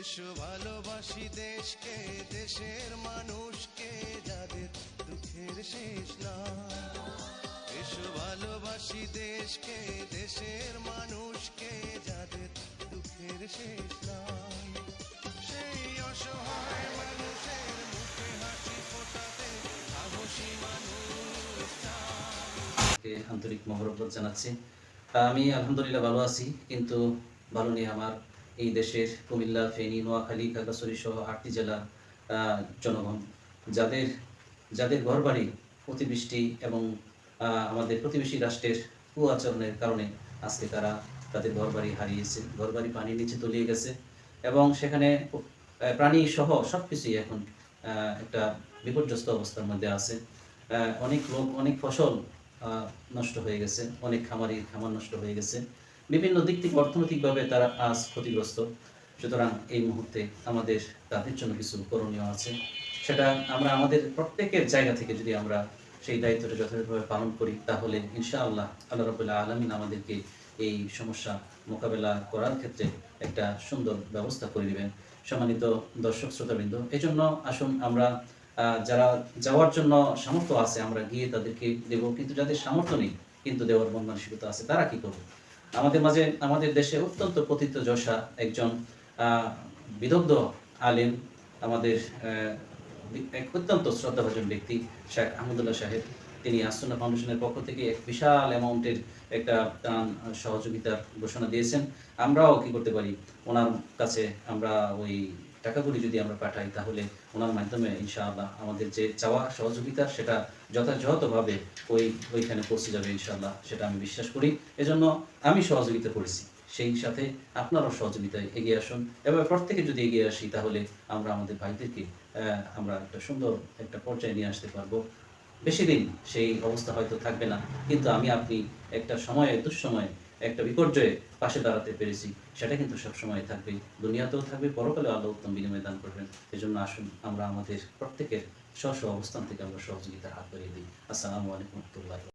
এসো ভালোবাসি দেশকে, দেশের মানুষকে, যাদের দুঃখের শেষ নাই। এসো ভালোবাসি দেশকে, দেশের মানুষকে, যাদের দুঃখের শেষ নাই। সেই অসহায় মানুষের মুখে হাসি ফোটাতে সাহসী মানুষ চাই। আন্তরিক মোবারকবাদ জানাচ্ছি। আমি আলহামদুলিল্লাহ ভালো আছি, কিন্তু ভালো নেই আমার এই দেশের কুমিল্লা, ফেনী, নোয়াখালী, খাগড়াছড়ি সহ 8টি জেলার জনগণ, যাদের যাদের ঘরবাড়ি অতিবৃষ্টি এবং আমাদের প্রতিবেশী রাষ্ট্রের কুআচরণের কারণে আজকে তারা তাদের ঘরবাড়ি হারিয়েছে, ঘরবাড়ি পানির নিচে তলিয়ে গেছে এবং সেখানে প্রাণী সহ সব কিছুই এখন একটা বিপর্যস্ত অবস্থার মধ্যে আছে। অনেক লোক, অনেক ফসল নষ্ট হয়ে গেছে, অনেক খামারের খামার নষ্ট হয়ে গেছে, বিভিন্ন দিক থেকে অর্থনৈতিকভাবে তারা আজ ক্ষতিগ্রস্ত। সুতরাং এই মুহূর্তে আমাদের তাদের জন্য কিছু করণীয় আছে, সেটা আমরা আমাদের প্রত্যেকের জায়গা থেকে যদি আমরা সেই দায়িত্বটা যথাযথভাবে পালন করি, তাহলে ইনশাআল্লাহ আল্লাহ রাব্বুল আলামিন আমাদেরকে এই সমস্যা মোকাবেলা করার ক্ষেত্রে একটা সুন্দর ব্যবস্থা করে দিবেন। সম্মানিত দর্শক শ্রোতাবৃন্দ, এই জন্য আসুন আমরা যারা যাওয়ার জন্য সামর্থ্য আছে আমরা গিয়ে তাদেরকে দেব, কিন্তু যাদের সামর্থ্য নেই কিন্তু দেওয়ার মন মানসিকতা আছে, তারা কি করবে? আমাদের মাঝে, আমাদের দেশে অত্যন্ত প্রথিতযশা একজন বিদগ্ধ আলেম, আমাদের এক অত্যন্ত শ্রদ্ধাভাজন ব্যক্তি শেখ আহমদুল্লাহ সাহেব, তিনি আসুন্নাহ ফাউন্ডেশনের পক্ষ থেকে এক বিশাল অ্যামাউন্টের একটা ত্রাণ সহযোগিতার ঘোষণা দিয়েছেন। আমরাও কি করতে পারি, ওনার কাছে আমরা ওই টাকাগুলি যদি আমরা পাঠাই, তাহলে ওনার মাধ্যমে ইনশাআল্লাহ আমাদের যে চাওয়া সহযোগিতা সেটা যথাযথভাবে ওইখানে পৌঁছে যাবে ইনশাআল্লাহ, সেটা আমি বিশ্বাস করি। এজন্য আমি সহযোগিতা করেছি, সেই সাথে আপনারাও সহযোগিতায় এগিয়ে আসুন। এবার প্রত্যেকে যদি এগিয়ে আসি, তাহলে আমরা আমাদের ভাইদেরকে আমরা একটা সুন্দর একটা পর্যায়ে নিয়ে আসতে পারবো। বেশি দিন সেই অবস্থা হয়তো থাকবে না, কিন্তু আমি আপনি একটা সময়ে, দুঃসময়ে, একটা বিপর্যয়ে পাশে দাঁড়াতে পেরেছি, সেটা কিন্তু সব সময় থাকবে, দুনিয়াতেও থাকবে, পরকালে আল্লাহ উত্তম বিনিময় দান করবেন। এজন্য আসুন আমরা আমাদের প্রত্যেকের স্ব অবস্থান থেকে আমরা সহযোগিতার হাত বাড়িয়ে দিই। আসসালামু আলাইকুম ওয়া রাহমাতুল্লাহ।